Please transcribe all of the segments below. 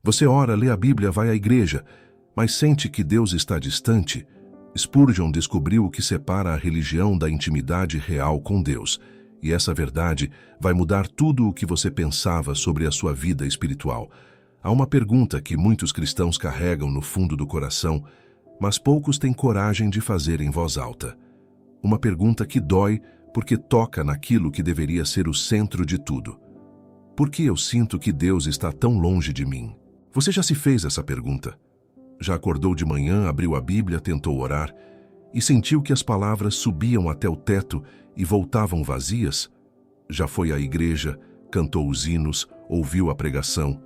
Você ora, lê a Bíblia, vai à igreja, mas sente que Deus está distante? Spurgeon descobriu o que separa a religião da intimidade real com Deus, e essa verdade vai mudar tudo o que você pensava sobre a sua vida espiritual. Há uma pergunta que muitos cristãos carregam no fundo do coração, mas poucos têm coragem de fazer em voz alta. Uma pergunta que dói porque toca naquilo que deveria ser o centro de tudo. Por que eu sinto que Deus está tão longe de mim? Você já se fez essa pergunta? Já acordou de manhã, abriu a Bíblia, tentou orar e sentiu que as palavras subiam até o teto e voltavam vazias? Já foi à igreja, cantou os hinos, ouviu a pregação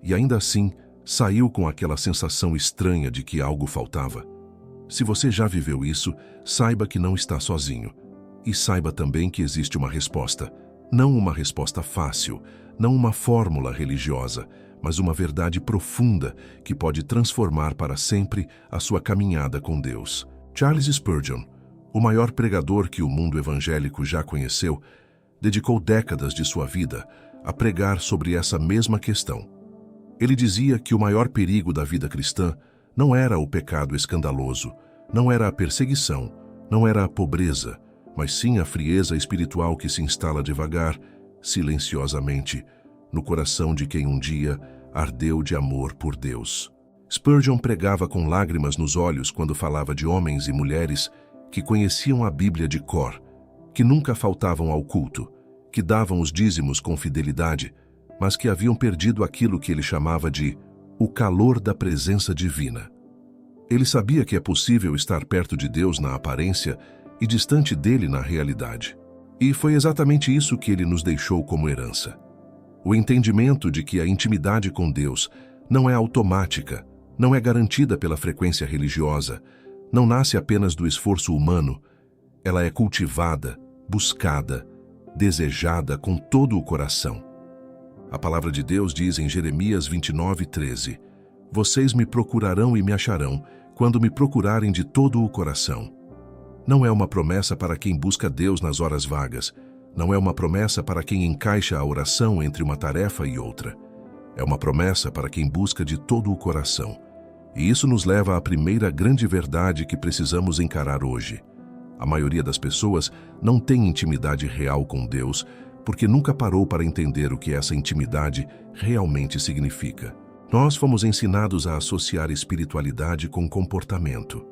e ainda assim saiu com aquela sensação estranha de que algo faltava? Se você já viveu isso, saiba que não está sozinho. E saiba também que existe uma resposta. Não uma resposta fácil, não uma fórmula religiosa, mas uma verdade profunda que pode transformar para sempre a sua caminhada com Deus. Charles Spurgeon, o maior pregador que o mundo evangélico já conheceu, dedicou décadas de sua vida a pregar sobre essa mesma questão. Ele dizia que o maior perigo da vida cristã não era o pecado escandaloso, não era a perseguição, não era a pobreza, mas sim a frieza espiritual que se instala devagar, silenciosamente, no coração de quem um dia ardeu de amor por Deus. Spurgeon pregava com lágrimas nos olhos quando falava de homens e mulheres que conheciam a Bíblia de cor, que nunca faltavam ao culto, que davam os dízimos com fidelidade, mas que haviam perdido aquilo que ele chamava de o calor da presença divina. Ele sabia que é possível estar perto de Deus na aparência e distante dele na realidade. E foi exatamente isso que ele nos deixou como herança. O entendimento de que a intimidade com Deus não é automática, não é garantida pela frequência religiosa, não nasce apenas do esforço humano, ela é cultivada, buscada, desejada com todo o coração. A palavra de Deus diz em Jeremias 29:13: Vocês me procurarão e me acharão, quando me procurarem de todo o coração. Não é uma promessa para quem busca Deus nas horas vagas. Não é uma promessa para quem encaixa a oração entre uma tarefa e outra. É uma promessa para quem busca de todo o coração. E isso nos leva à primeira grande verdade que precisamos encarar hoje. A maioria das pessoas não tem intimidade real com Deus porque nunca parou para entender o que essa intimidade realmente significa. Nós fomos ensinados a associar espiritualidade com comportamento.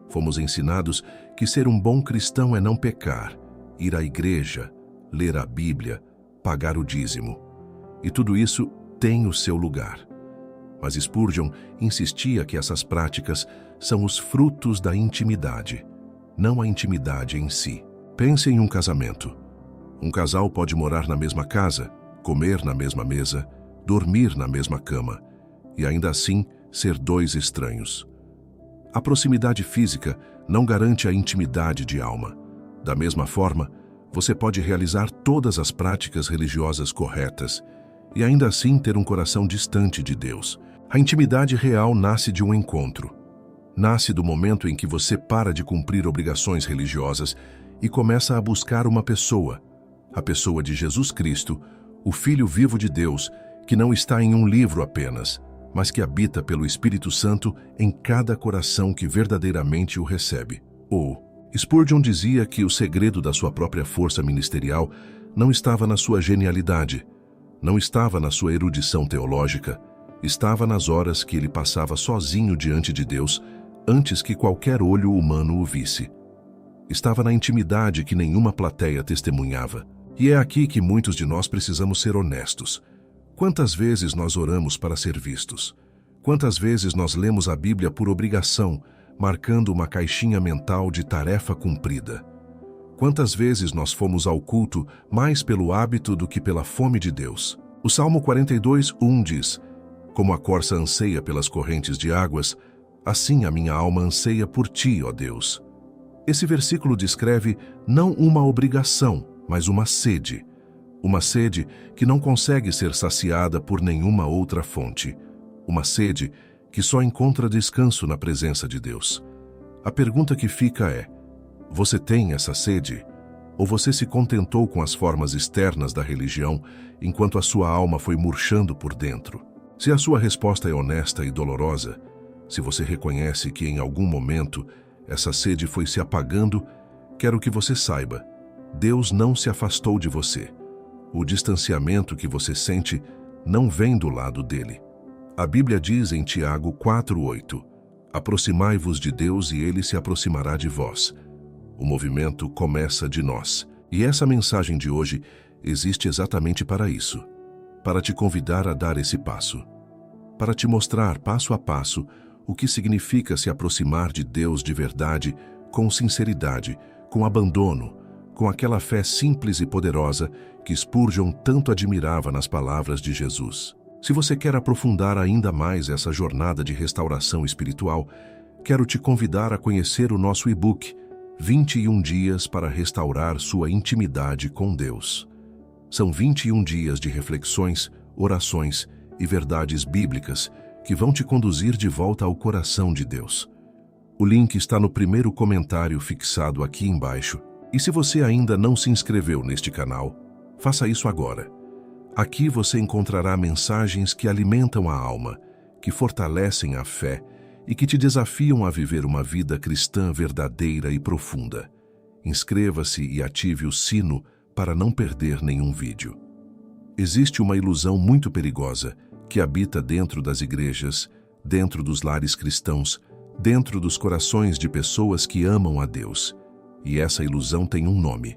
Fomos ensinados que ser um bom cristão é não pecar, ir à igreja, ler a Bíblia, pagar o dízimo. E tudo isso tem o seu lugar. Mas Spurgeon insistia que essas práticas são os frutos da intimidade, não a intimidade em si. Pense em um casamento. Um casal pode morar na mesma casa, comer na mesma mesa, dormir na mesma cama, e ainda assim ser dois estranhos. A proximidade física não garante a intimidade de alma. Da mesma forma, você pode realizar todas as práticas religiosas corretas e ainda assim ter um coração distante de Deus. A intimidade real nasce de um encontro. Nasce do momento em que você para de cumprir obrigações religiosas e começa a buscar uma pessoa, a pessoa de Jesus Cristo, o Filho vivo de Deus, que não está em um livro apenas, mas que habita pelo Espírito Santo em cada coração que verdadeiramente o recebe. Spurgeon dizia que o segredo da sua própria força ministerial não estava na sua genialidade, não estava na sua erudição teológica, estava nas horas que ele passava sozinho diante de Deus, antes que qualquer olho humano o visse. Estava na intimidade que nenhuma plateia testemunhava. E é aqui que muitos de nós precisamos ser honestos. Quantas vezes nós oramos para ser vistos? Quantas vezes nós lemos a Bíblia por obrigação, marcando uma caixinha mental de tarefa cumprida? Quantas vezes nós fomos ao culto mais pelo hábito do que pela fome de Deus? O Salmo 42:1 diz: Como a corça anseia pelas correntes de águas, assim a minha alma anseia por ti, ó Deus. Esse versículo descreve não uma obrigação, mas uma sede. Uma sede que não consegue ser saciada por nenhuma outra fonte. Uma sede que só encontra descanso na presença de Deus. A pergunta que fica é: você tem essa sede? Ou você se contentou com as formas externas da religião, enquanto a sua alma foi murchando por dentro? Se a sua resposta é honesta e dolorosa, se você reconhece que em algum momento essa sede foi se apagando, quero que você saiba, Deus não se afastou de você. O distanciamento que você sente não vem do lado dele. A Bíblia diz em Tiago 4:8, aproximai-vos de Deus e ele se aproximará de vós. O movimento começa de nós. E essa mensagem de hoje existe exatamente para isso. Para te convidar a dar esse passo. Para te mostrar passo a passo o que significa se aproximar de Deus de verdade, com sinceridade, com abandono, com aquela fé simples e poderosa que Spurgeon tanto admirava nas palavras de Jesus. Se você quer aprofundar ainda mais essa jornada de restauração espiritual, quero te convidar a conhecer o nosso e-book 21 dias para restaurar sua intimidade com Deus. São 21 dias de reflexões, orações e verdades bíblicas que vão te conduzir de volta ao coração de Deus. O link está no primeiro comentário fixado aqui embaixo. E se você ainda não se inscreveu neste canal, faça isso agora. Aqui você encontrará mensagens que alimentam a alma, que fortalecem a fé e que te desafiam a viver uma vida cristã verdadeira e profunda. Inscreva-se e ative o sino para não perder nenhum vídeo. Existe uma ilusão muito perigosa que habita dentro das igrejas, dentro dos lares cristãos, dentro dos corações de pessoas que amam a Deus. E essa ilusão tem um nome: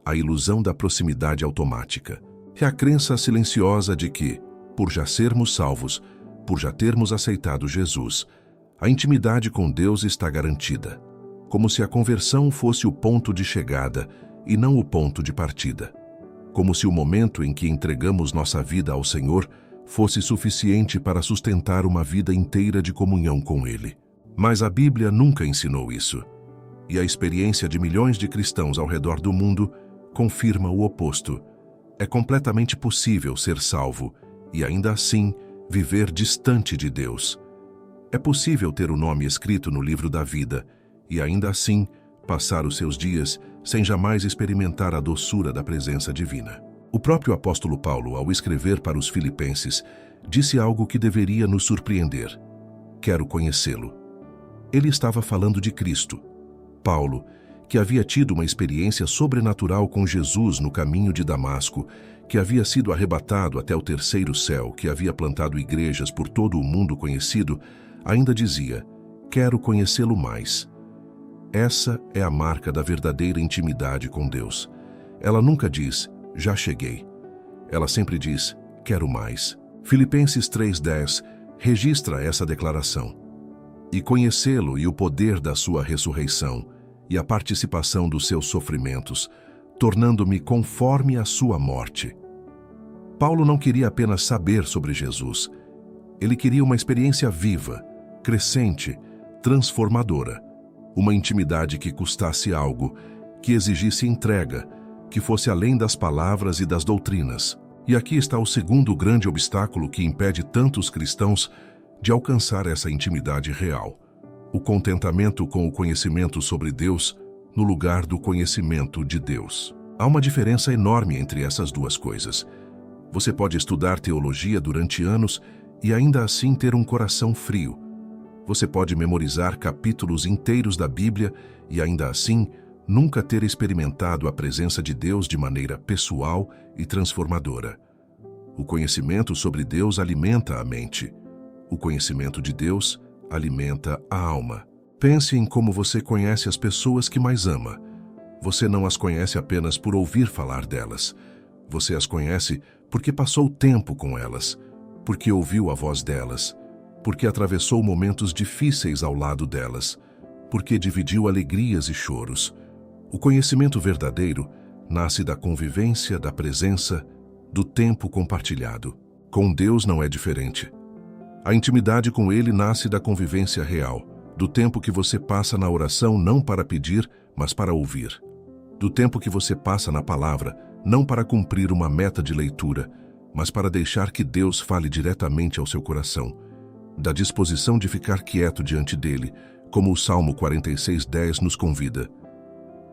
a ilusão da proximidade automática. É a crença silenciosa de que, por já sermos salvos, por já termos aceitado Jesus, a intimidade com Deus está garantida, como se a conversão fosse o ponto de chegada e não o ponto de partida. Como se o momento em que entregamos nossa vida ao Senhor fosse suficiente para sustentar uma vida inteira de comunhão com Ele. Mas a Bíblia nunca ensinou isso. E a experiência de milhões de cristãos ao redor do mundo confirma o oposto. É completamente possível ser salvo e ainda assim viver distante de Deus. É possível ter o nome escrito no livro da vida e ainda assim passar os seus dias sem jamais experimentar a doçura da presença divina. O próprio apóstolo Paulo, ao escrever para os Filipenses, disse algo que deveria nos surpreender. Quero conhecê-lo. Ele estava falando de Cristo. Paulo, que havia tido uma experiência sobrenatural com Jesus no caminho de Damasco, que havia sido arrebatado até o terceiro céu, que havia plantado igrejas por todo o mundo conhecido, ainda dizia, quero conhecê-lo mais. Essa é a marca da verdadeira intimidade com Deus. Ela nunca diz, já cheguei. Ela sempre diz, quero mais. Filipenses 3:10 registra essa declaração. E conhecê-lo e o poder da sua ressurreição, e a participação dos seus sofrimentos, tornando-me conforme a sua morte. Paulo não queria apenas saber sobre Jesus. Ele queria uma experiência viva, crescente, transformadora. Uma intimidade que custasse algo, que exigisse entrega, que fosse além das palavras e das doutrinas. E aqui está o segundo grande obstáculo que impede tantos cristãos de alcançar essa intimidade real. O contentamento com o conhecimento sobre Deus no lugar do conhecimento de Deus. Há uma diferença enorme entre essas duas coisas. Você pode estudar teologia durante anos e ainda assim ter um coração frio. Você pode memorizar capítulos inteiros da Bíblia e ainda assim nunca ter experimentado a presença de Deus de maneira pessoal e transformadora. O conhecimento sobre Deus alimenta a mente. O conhecimento de Deus alimenta a alma. Pense em como você conhece as pessoas que mais ama. Você não as conhece apenas por ouvir falar delas. Você as conhece porque passou tempo com elas, porque ouviu a voz delas, porque atravessou momentos difíceis ao lado delas, porque dividiu alegrias e choros. O conhecimento verdadeiro nasce da convivência, da presença, do tempo compartilhado. Com Deus não é diferente. A intimidade com Ele nasce da convivência real, do tempo que você passa na oração não para pedir, mas para ouvir. Do tempo que você passa na palavra, não para cumprir uma meta de leitura, mas para deixar que Deus fale diretamente ao seu coração. Da disposição de ficar quieto diante dele, como o Salmo 46:10 nos convida.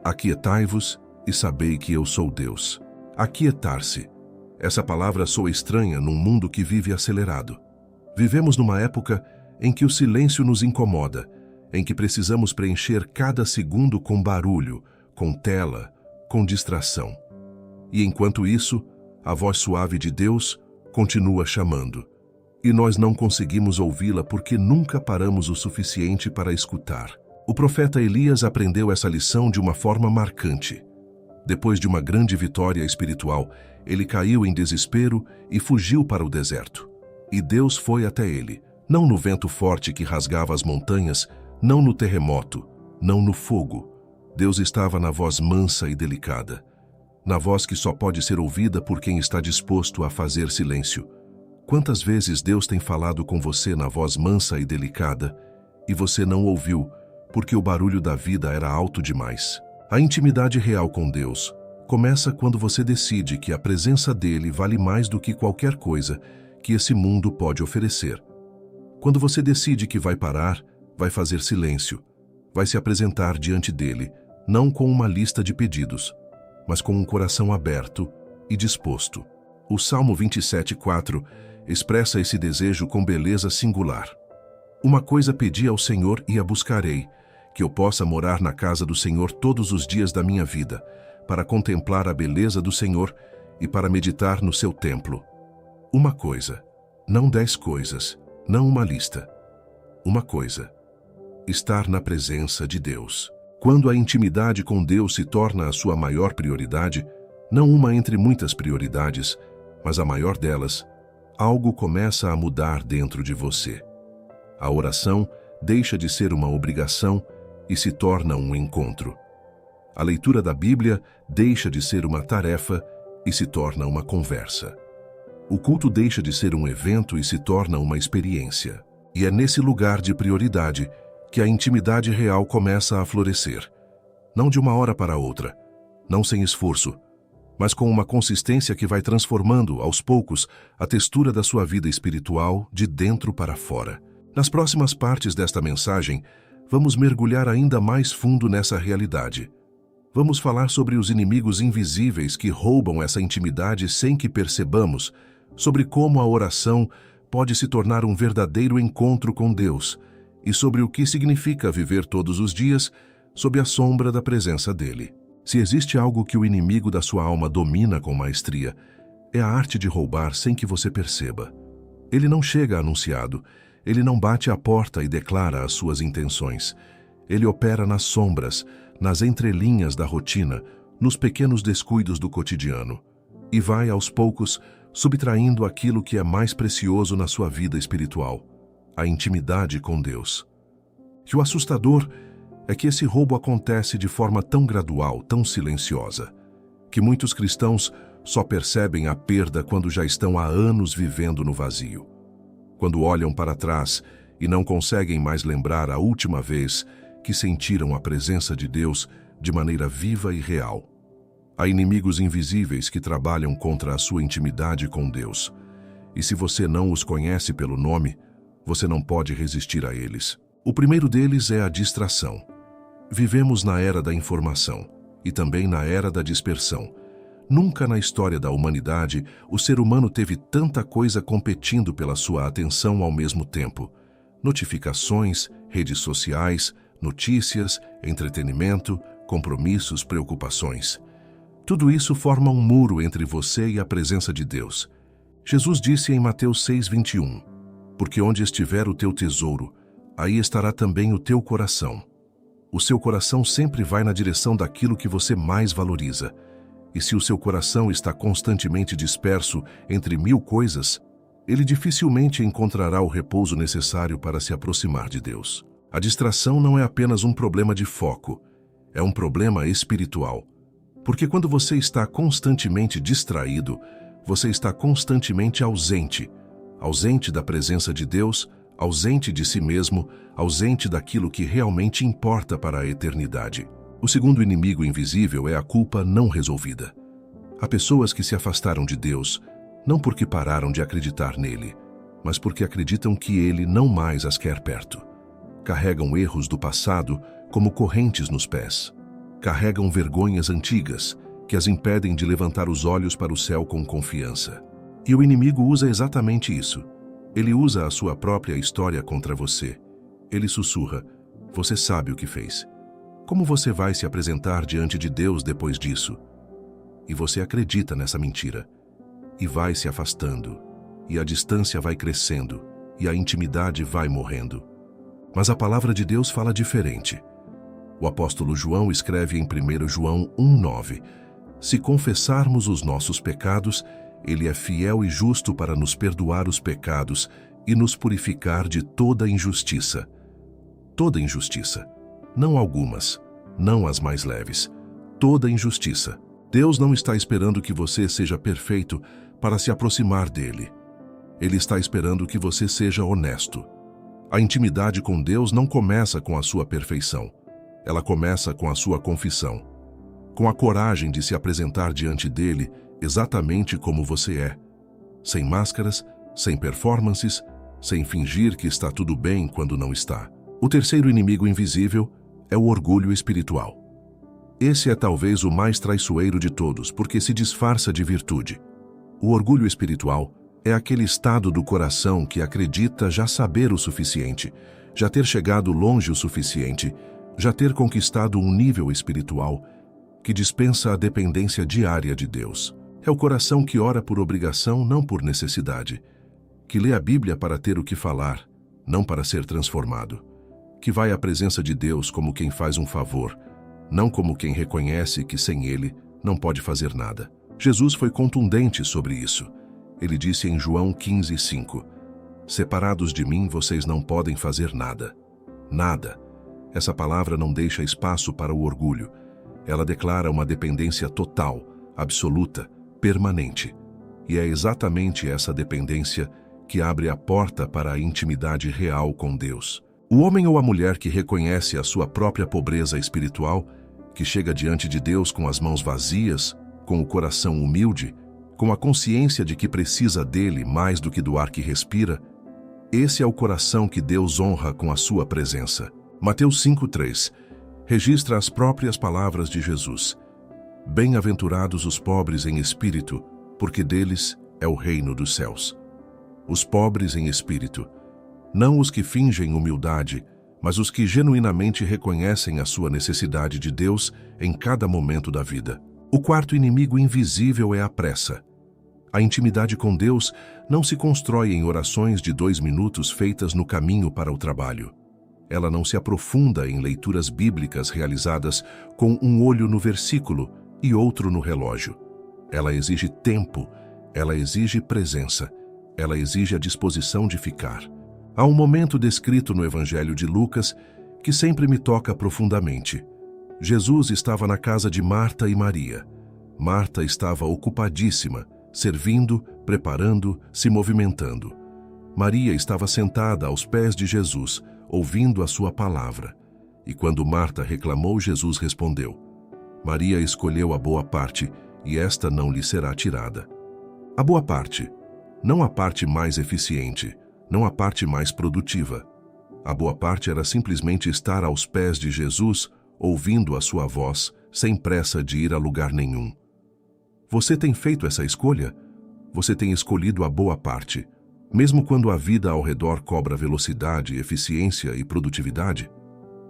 Aquietai-vos e sabei que eu sou Deus. Aquietar-se. Essa palavra soa estranha num mundo que vive acelerado. Vivemos numa época em que o silêncio nos incomoda, em que precisamos preencher cada segundo com barulho, com tela, com distração. E enquanto isso, a voz suave de Deus continua chamando. E nós não conseguimos ouvi-la porque nunca paramos o suficiente para escutar. O profeta Elias aprendeu essa lição de uma forma marcante. Depois de uma grande vitória espiritual, ele caiu em desespero e fugiu para o deserto. E Deus foi até ele, não no vento forte que rasgava as montanhas, não no terremoto, não no fogo. Deus estava na voz mansa e delicada, na voz que só pode ser ouvida por quem está disposto a fazer silêncio. Quantas vezes Deus tem falado com você na voz mansa e delicada e você não ouviu porque o barulho da vida era alto demais? A intimidade real com Deus começa quando você decide que a presença dele vale mais do que qualquer coisa que esse mundo pode oferecer. Quando você decide que vai parar, vai fazer silêncio, vai se apresentar diante dele, não com uma lista de pedidos, mas com um coração aberto e disposto. O Salmo 27:4 expressa esse desejo com beleza singular. Uma coisa pedi ao Senhor e a buscarei, que eu possa morar na casa do Senhor todos os dias da minha vida, para contemplar a beleza do Senhor e para meditar no seu templo. Uma coisa, não 10 coisas, não uma lista. Uma coisa, estar na presença de Deus. Quando a intimidade com Deus se torna a sua maior prioridade, não uma entre muitas prioridades, mas a maior delas, algo começa a mudar dentro de você. A oração deixa de ser uma obrigação e se torna um encontro. A leitura da Bíblia deixa de ser uma tarefa e se torna uma conversa. O culto deixa de ser um evento e se torna uma experiência. E é nesse lugar de prioridade que a intimidade real começa a florescer. Não de uma hora para outra, não sem esforço, mas com uma consistência que vai transformando, aos poucos, a textura da sua vida espiritual de dentro para fora. Nas próximas partes desta mensagem, vamos mergulhar ainda mais fundo nessa realidade. Vamos falar sobre os inimigos invisíveis que roubam essa intimidade sem que percebamos, sobre como a oração pode se tornar um verdadeiro encontro com Deus e sobre o que significa viver todos os dias sob a sombra da presença dele. Se existe algo que o inimigo da sua alma domina com maestria, é a arte de roubar sem que você perceba. Ele não chega anunciado, ele não bate à porta e declara as suas intenções. Ele opera nas sombras, nas entrelinhas da rotina, nos pequenos descuidos do cotidiano, e vai, aos poucos, subtraindo aquilo que é mais precioso na sua vida espiritual, a intimidade com Deus. E o assustador é que esse roubo acontece de forma tão gradual, tão silenciosa, que muitos cristãos só percebem a perda quando já estão há anos vivendo no vazio. Quando olham para trás e não conseguem mais lembrar a última vez que sentiram a presença de Deus de maneira viva e real. Há inimigos invisíveis que trabalham contra a sua intimidade com Deus. E se você não os conhece pelo nome, você não pode resistir a eles. O primeiro deles é a distração. Vivemos na era da informação e também na era da dispersão. Nunca na história da humanidade o ser humano teve tanta coisa competindo pela sua atenção ao mesmo tempo. Notificações, redes sociais, notícias, entretenimento, compromissos, preocupações. Tudo isso forma um muro entre você e a presença de Deus. Jesus disse em Mateus 6:21, porque onde estiver o teu tesouro, aí estará também o teu coração. O seu coração sempre vai na direção daquilo que você mais valoriza. E se o seu coração está constantemente disperso entre 1000 coisas, ele dificilmente encontrará o repouso necessário para se aproximar de Deus. A distração não é apenas um problema de foco, é um problema espiritual. Porque quando você está constantemente distraído, você está constantemente ausente. Ausente da presença de Deus, ausente de si mesmo, ausente daquilo que realmente importa para a eternidade. O segundo inimigo invisível é a culpa não resolvida. Há pessoas que se afastaram de Deus, não porque pararam de acreditar nele, mas porque acreditam que ele não mais as quer perto. Carregam erros do passado como correntes nos pés. Carregam vergonhas antigas que as impedem de levantar os olhos para o céu com confiança. E o inimigo usa exatamente isso. Ele usa a sua própria história contra você. Ele sussurra: você sabe o que fez. Como você vai se apresentar diante de Deus depois disso? E você acredita nessa mentira. E vai se afastando. E a distância vai crescendo. E a intimidade vai morrendo. Mas a palavra de Deus fala diferente. O apóstolo João escreve em 1 João 1,9: se confessarmos os nossos pecados, Ele é fiel e justo para nos perdoar os pecados e nos purificar de toda injustiça. Toda injustiça. Não algumas, não as mais leves. Toda injustiça. Deus não está esperando que você seja perfeito para se aproximar dele. Ele está esperando que você seja honesto. A intimidade com Deus não começa com a sua perfeição. Ela começa com a sua confissão. Com a coragem de se apresentar diante dele exatamente como você é. Sem máscaras, sem performances, sem fingir que está tudo bem quando não está. O terceiro inimigo invisível é o orgulho espiritual. Esse é talvez o mais traiçoeiro de todos, porque se disfarça de virtude. O orgulho espiritual é aquele estado do coração que acredita já saber o suficiente, já ter chegado longe o suficiente, já ter conquistado um nível espiritual que dispensa a dependência diária de Deus. É o coração que ora por obrigação, não por necessidade, que lê a Bíblia para ter o que falar, não para ser transformado, que vai à presença de Deus como quem faz um favor, não como quem reconhece que sem Ele não pode fazer nada. Jesus foi contundente sobre isso. Ele disse em João 15:5: separados de mim, vocês não podem fazer nada. Nada. Essa palavra não deixa espaço para o orgulho. Ela declara uma dependência total, absoluta, permanente. E é exatamente essa dependência que abre a porta para a intimidade real com Deus. O homem ou a mulher que reconhece a sua própria pobreza espiritual, que chega diante de Deus com as mãos vazias, com o coração humilde, com a consciência de que precisa dele mais do que do ar que respira, esse é o coração que Deus honra com a sua presença. Mateus 5:3 registra as próprias palavras de Jesus: bem-aventurados os pobres em espírito, porque deles é o reino dos céus. Os pobres em espírito, não os que fingem humildade, mas os que genuinamente reconhecem a sua necessidade de Deus em cada momento da vida. O quarto inimigo invisível é a pressa. A intimidade com Deus não se constrói em orações de 2 minutos feitas no caminho para o trabalho. Ela não se aprofunda em leituras bíblicas realizadas com um olho no versículo e outro no relógio. Ela exige tempo, ela exige presença, ela exige a disposição de ficar. Há um momento descrito no Evangelho de Lucas que sempre me toca profundamente. Jesus estava na casa de Marta e Maria. Marta estava ocupadíssima, servindo, preparando, se movimentando. Maria estava sentada aos pés de Jesus, ouvindo a sua palavra. E quando Marta reclamou, Jesus respondeu: Maria escolheu a boa parte, e esta não lhe será tirada. A boa parte, não a parte mais eficiente, não a parte mais produtiva. A boa parte era simplesmente estar aos pés de Jesus, ouvindo a sua voz, sem pressa de ir a lugar nenhum. Você tem feito essa escolha? Você tem escolhido a boa parte, mesmo quando a vida ao redor cobra velocidade, eficiência e produtividade?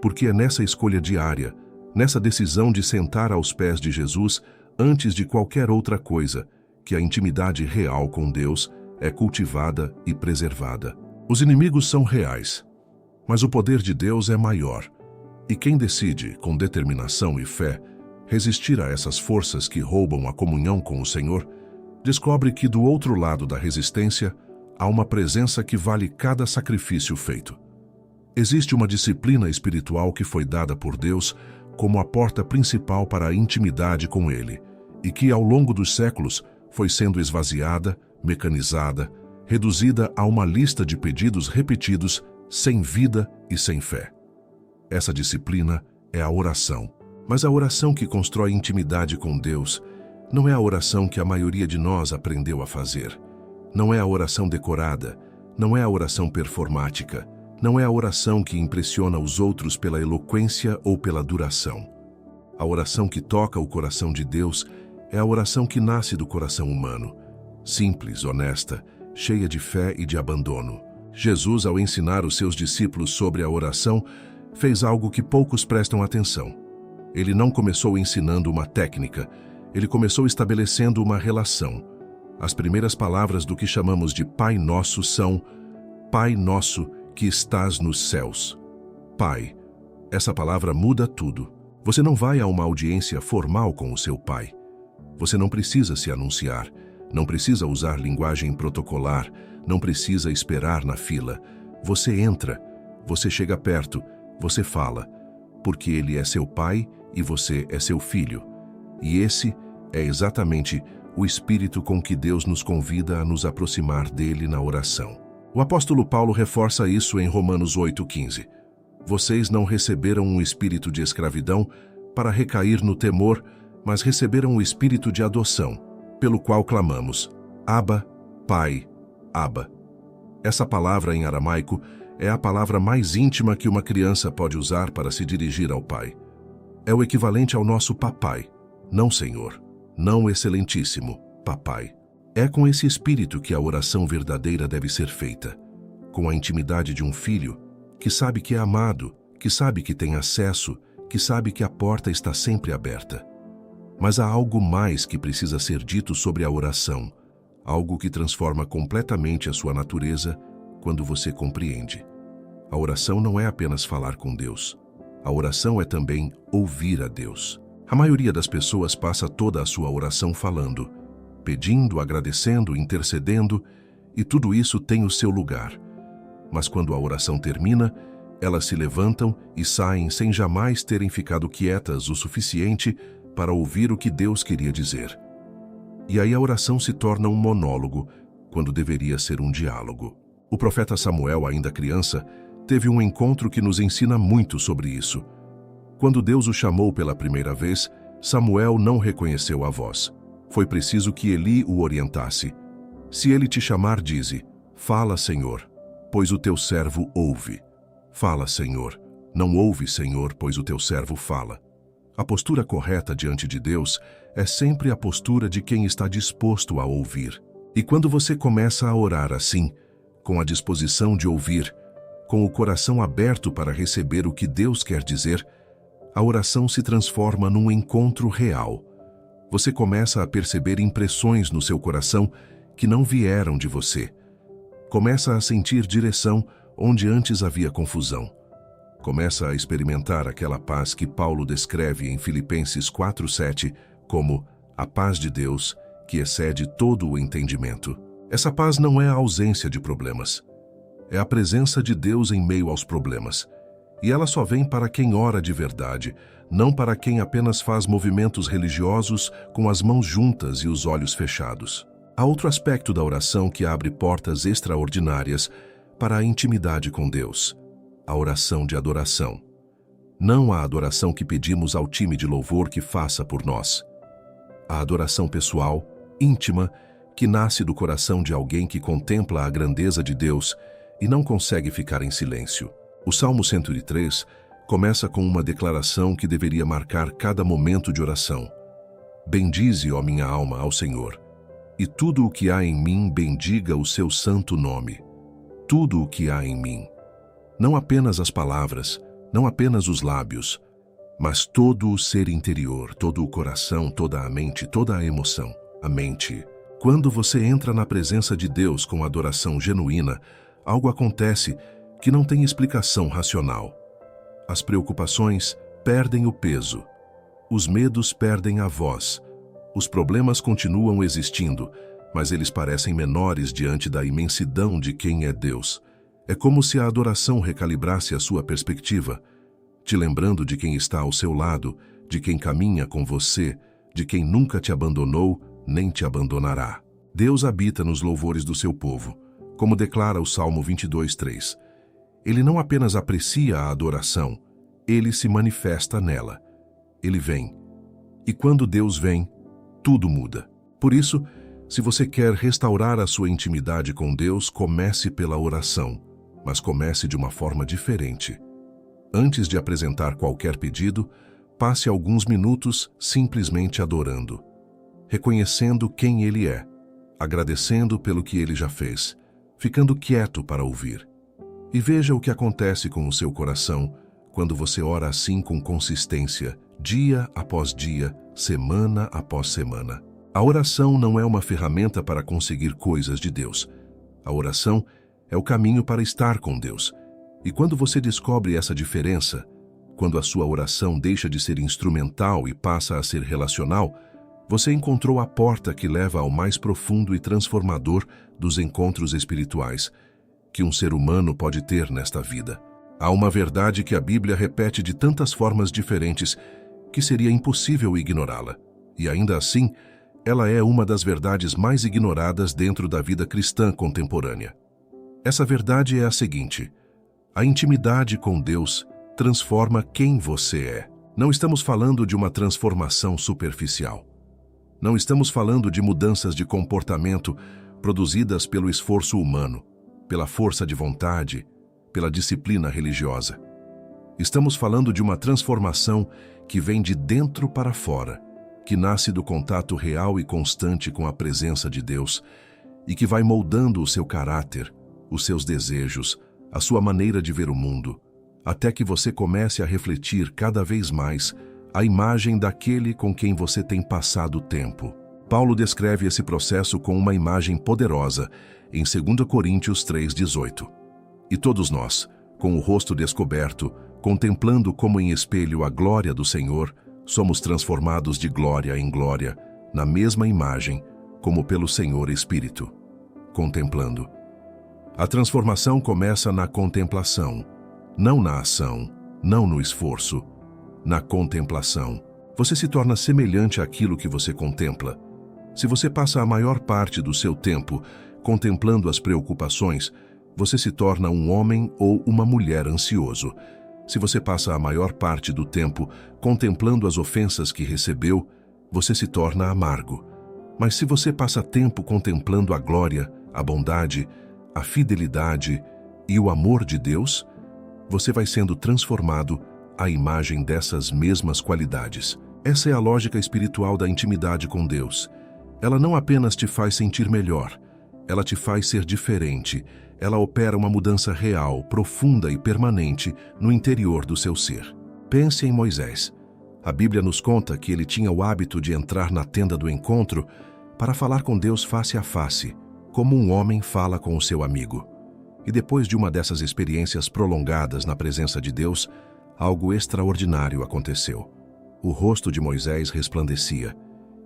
Porque é nessa escolha diária, nessa decisão de sentar aos pés de Jesus antes de qualquer outra coisa, que a intimidade real com Deus é cultivada e preservada. Os inimigos são reais, mas o poder de Deus é maior. E quem decide, com determinação e fé, resistir a essas forças que roubam a comunhão com o Senhor, descobre que do outro lado da resistência há uma presença que vale cada sacrifício feito. Existe uma disciplina espiritual que foi dada por Deus como a porta principal para a intimidade com Ele, e que ao longo dos séculos foi sendo esvaziada, mecanizada, reduzida a uma lista de pedidos repetidos, sem vida e sem fé. Essa disciplina é a oração. Mas a oração que constrói intimidade com Deus não é a oração que a maioria de nós aprendeu a fazer. Não é a oração decorada, não é a oração performática, não é a oração que impressiona os outros pela eloquência ou pela duração. A oração que toca o coração de Deus é a oração que nasce do coração humano, simples, honesta, cheia de fé e de abandono. Jesus, ao ensinar os seus discípulos sobre a oração, fez algo que poucos prestam atenção. Ele não começou ensinando uma técnica, ele começou estabelecendo uma relação. As primeiras palavras do que chamamos de Pai Nosso são: Pai Nosso que estás nos céus. Pai. Essa palavra muda tudo. Você não vai a uma audiência formal com o seu pai. Você não precisa se anunciar, não precisa usar linguagem protocolar, não precisa esperar na fila. Você entra, você chega perto, você fala, porque ele é seu pai e você é seu filho. E esse é exatamente o espírito com que Deus nos convida a nos aproximar dele na oração. O apóstolo Paulo reforça isso em Romanos 8,15. Vocês não receberam um espírito de escravidão para recair no temor, mas receberam o espírito de adoção, pelo qual clamamos: Abba, Pai, Abba. Essa palavra em aramaico é a palavra mais íntima que uma criança pode usar para se dirigir ao pai. É o equivalente ao nosso papai, não Senhor, não Excelentíssimo, papai. É com esse espírito que a oração verdadeira deve ser feita, com a intimidade de um filho que sabe que é amado, que sabe que tem acesso, que sabe que a porta está sempre aberta. Mas há algo mais que precisa ser dito sobre a oração, algo que transforma completamente a sua natureza quando você compreende. A oração não é apenas falar com Deus. A oração é também ouvir a Deus. A maioria das pessoas passa toda a sua oração falando, pedindo, agradecendo, intercedendo, e tudo isso tem o seu lugar. Mas quando a oração termina, elas se levantam e saem sem jamais terem ficado quietas o suficiente para ouvir o que Deus queria dizer. E aí a oração se torna um monólogo, quando deveria ser um diálogo. O profeta Samuel, ainda criança, teve um encontro que nos ensina muito sobre isso. Quando Deus o chamou pela primeira vez, Samuel não reconheceu a voz. Foi preciso que Eli o orientasse. Se ele te chamar, dize: Fala, Senhor, pois o teu servo ouve. Fala, Senhor. Não ouve, Senhor, pois o teu servo fala. A postura correta diante de Deus é sempre a postura de quem está disposto a ouvir. E quando você começa a orar assim, com a disposição de ouvir, com o coração aberto para receber o que Deus quer dizer, a oração se transforma num encontro real. Você começa a perceber impressões no seu coração que não vieram de você. Começa a sentir direção onde antes havia confusão. Começa a experimentar aquela paz que Paulo descreve em Filipenses 4:7 como a paz de Deus que excede todo o entendimento. Essa paz não é a ausência de problemas. É a presença de Deus em meio aos problemas. E ela só vem para quem ora de verdade, não para quem apenas faz movimentos religiosos com as mãos juntas e os olhos fechados. Há outro aspecto da oração que abre portas extraordinárias para a intimidade com Deus: a oração de adoração. Não a adoração que pedimos ao time de louvor que faça por nós. A adoração pessoal, íntima, que nasce do coração de alguém que contempla a grandeza de Deus e não consegue ficar em silêncio. O Salmo 103 começa com uma declaração que deveria marcar cada momento de oração. Bendize, ó minha alma, ao Senhor, e tudo o que há em mim bendiga o seu santo nome. Tudo o que há em mim. Não apenas as palavras, não apenas os lábios, mas todo o ser interior, todo o coração, toda a mente, toda a emoção. A mente. Quando você entra na presença de Deus com adoração genuína, algo acontece que não tem explicação racional. As preocupações perdem o peso. Os medos perdem a voz. Os problemas continuam existindo, mas eles parecem menores diante da imensidão de quem é Deus. É como se a adoração recalibrasse a sua perspectiva, te lembrando de quem está ao seu lado, de quem caminha com você, de quem nunca te abandonou, nem te abandonará. Deus habita nos louvores do seu povo, como declara o Salmo 22:3. Ele não apenas aprecia a adoração, ele se manifesta nela. Ele vem. E quando Deus vem, tudo muda. Por isso, se você quer restaurar a sua intimidade com Deus, comece pela oração, mas comece de uma forma diferente. Antes de apresentar qualquer pedido, passe alguns minutos simplesmente adorando, reconhecendo quem Ele é, agradecendo pelo que ele já fez, ficando quieto para ouvir. E veja o que acontece com o seu coração quando você ora assim com consistência, dia após dia, semana após semana. A oração não é uma ferramenta para conseguir coisas de Deus. A oração é o caminho para estar com Deus. E quando você descobre essa diferença, quando a sua oração deixa de ser instrumental e passa a ser relacional, você encontrou a porta que leva ao mais profundo e transformador dos encontros espirituais que um ser humano pode ter nesta vida. Há uma verdade que a Bíblia repete de tantas formas diferentes que seria impossível ignorá-la. E ainda assim, ela é uma das verdades mais ignoradas dentro da vida cristã contemporânea. Essa verdade é a seguinte: a intimidade com Deus transforma quem você é. Não estamos falando de uma transformação superficial. Não estamos falando de mudanças de comportamento produzidas pelo esforço humano, pela força de vontade, pela disciplina religiosa. Estamos falando de uma transformação que vem de dentro para fora, que nasce do contato real e constante com a presença de Deus e que vai moldando o seu caráter, os seus desejos, a sua maneira de ver o mundo, até que você comece a refletir cada vez mais a imagem daquele com quem você tem passado o tempo. Paulo descreve esse processo com uma imagem poderosa em 2 Coríntios 3,18. E todos nós, com o rosto descoberto, contemplando como em espelho a glória do Senhor, somos transformados de glória em glória, na mesma imagem, como pelo Senhor Espírito. Contemplando. A transformação começa na contemplação, não na ação, não no esforço. Na contemplação, você se torna semelhante àquilo que você contempla. Se você passa a maior parte do seu tempo contemplando as preocupações, você se torna um homem ou uma mulher ansioso. Se você passa a maior parte do tempo contemplando as ofensas que recebeu, você se torna amargo. Mas se você passa tempo contemplando a glória, a bondade, a fidelidade e o amor de Deus, você vai sendo transformado à imagem dessas mesmas qualidades. Essa é a lógica espiritual da intimidade com Deus. Ela não apenas te faz sentir melhor, ela te faz ser diferente. Ela opera uma mudança real, profunda e permanente no interior do seu ser. Pense em Moisés. A Bíblia nos conta que ele tinha o hábito de entrar na tenda do encontro para falar com Deus face a face, como um homem fala com o seu amigo. E depois de uma dessas experiências prolongadas na presença de Deus, algo extraordinário aconteceu. O rosto de Moisés resplandecia.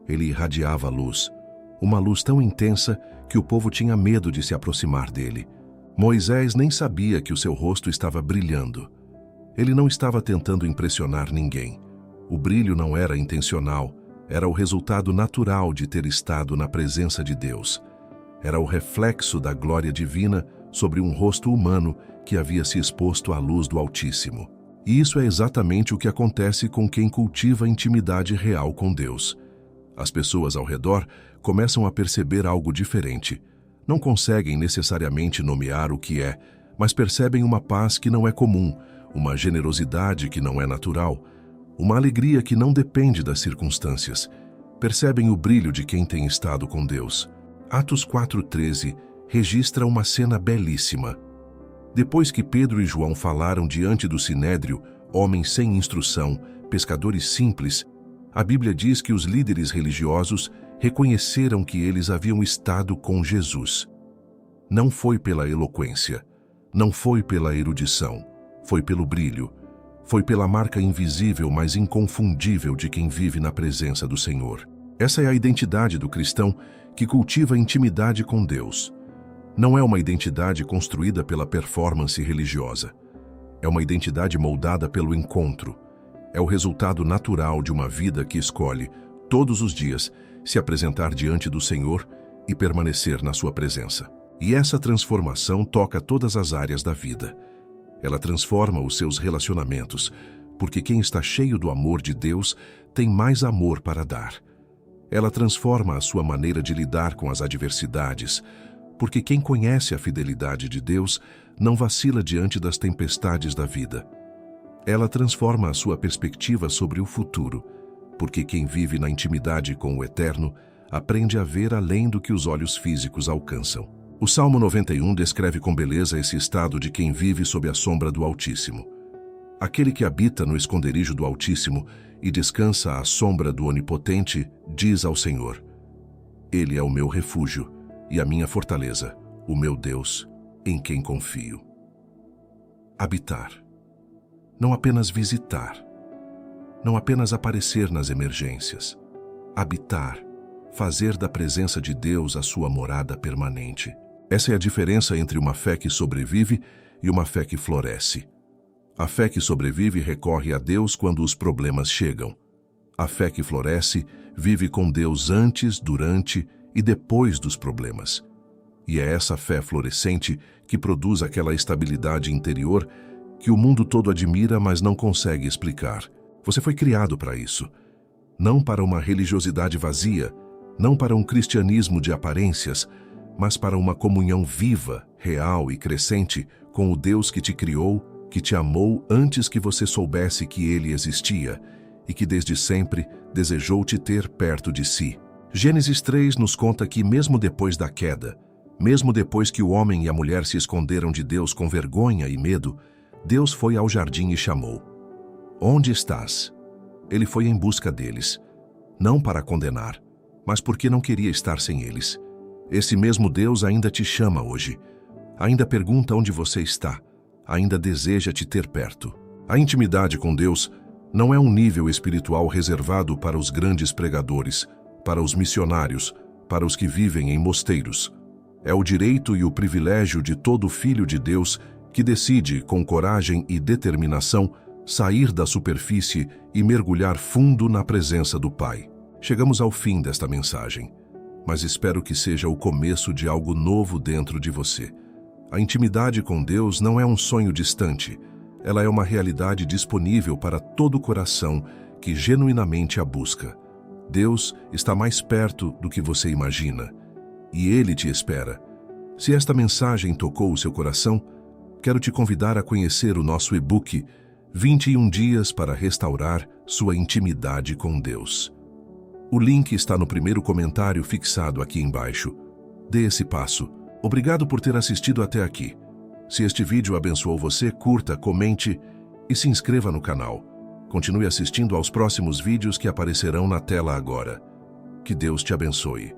Ele irradiava luz, uma luz tão intensa que o povo tinha medo de se aproximar dele. Moisés nem sabia que o seu rosto estava brilhando. Ele não estava tentando impressionar ninguém. O brilho não era intencional, era o resultado natural de ter estado na presença de Deus. Era o reflexo da glória divina sobre um rosto humano que havia se exposto à luz do Altíssimo. E isso é exatamente o que acontece com quem cultiva intimidade real com Deus. As pessoas ao redor começam a perceber algo diferente. Não conseguem necessariamente nomear o que é, mas percebem uma paz que não é comum, uma generosidade que não é natural, uma alegria que não depende das circunstâncias. Percebem o brilho de quem tem estado com Deus. Atos 4,13 registra uma cena belíssima. Depois que Pedro e João falaram diante do Sinédrio, homens sem instrução, pescadores simples, a Bíblia diz que os líderes religiosos reconheceram que eles haviam estado com Jesus. Não foi pela eloquência, não foi pela erudição, foi pelo brilho, foi pela marca invisível, mas inconfundível de quem vive na presença do Senhor. Essa é a identidade do cristão que cultiva intimidade com Deus. Não é uma identidade construída pela performance religiosa. É uma identidade moldada pelo encontro. É o resultado natural de uma vida que escolhe, todos os dias, se apresentar diante do Senhor e permanecer na sua presença. E essa transformação toca todas as áreas da vida. Ela transforma os seus relacionamentos, porque quem está cheio do amor de Deus tem mais amor para dar. Ela transforma a sua maneira de lidar com as adversidades, porque quem conhece a fidelidade de Deus não vacila diante das tempestades da vida. Ela transforma a sua perspectiva sobre o futuro, porque quem vive na intimidade com o Eterno aprende a ver além do que os olhos físicos alcançam. O Salmo 91 descreve com beleza esse estado de quem vive sob a sombra do Altíssimo. Aquele que habita no esconderijo do Altíssimo e descansa à sombra do Onipotente, diz ao Senhor: Ele é o meu refúgio e a minha fortaleza, o meu Deus, em quem confio. Habitar. Não apenas visitar. Não apenas aparecer nas emergências. Habitar. Fazer da presença de Deus a sua morada permanente. Essa é a diferença entre uma fé que sobrevive e uma fé que floresce. A fé que sobrevive recorre a Deus quando os problemas chegam. A fé que floresce vive com Deus antes, durante e depois dos problemas. E é essa fé florescente que produz aquela estabilidade interior que o mundo todo admira, mas não consegue explicar. Você foi criado para isso. Não para uma religiosidade vazia, não para um cristianismo de aparências, mas para uma comunhão viva, real e crescente com o Deus que te criou, que te amou antes que você soubesse que Ele existia e que desde sempre desejou te ter perto de si. Gênesis 3 nos conta que mesmo depois da queda, mesmo depois que o homem e a mulher se esconderam de Deus com vergonha e medo, Deus foi ao jardim e chamou: Onde estás? Ele foi em busca deles, não para condenar, mas porque não queria estar sem eles. Esse mesmo Deus ainda te chama hoje, ainda pergunta onde você está, ainda deseja te ter perto. A intimidade com Deus não é um nível espiritual reservado para os grandes pregadores, para os missionários, para os que vivem em mosteiros. É o direito e o privilégio de todo filho de Deus que decide, com coragem e determinação, sair da superfície e mergulhar fundo na presença do Pai. Chegamos ao fim desta mensagem, mas espero que seja o começo de algo novo dentro de você. A intimidade com Deus não é um sonho distante, ela é uma realidade disponível para todo coração que genuinamente a busca. Deus está mais perto do que você imagina, e Ele te espera. Se esta mensagem tocou o seu coração, quero te convidar a conhecer o nosso e-book 21 Dias para Restaurar Sua Intimidade com Deus. O link está no primeiro comentário fixado aqui embaixo. Dê esse passo. Obrigado por ter assistido até aqui. Se este vídeo abençoou você, curta, comente e se inscreva no canal. Continue assistindo aos próximos vídeos que aparecerão na tela agora. Que Deus te abençoe.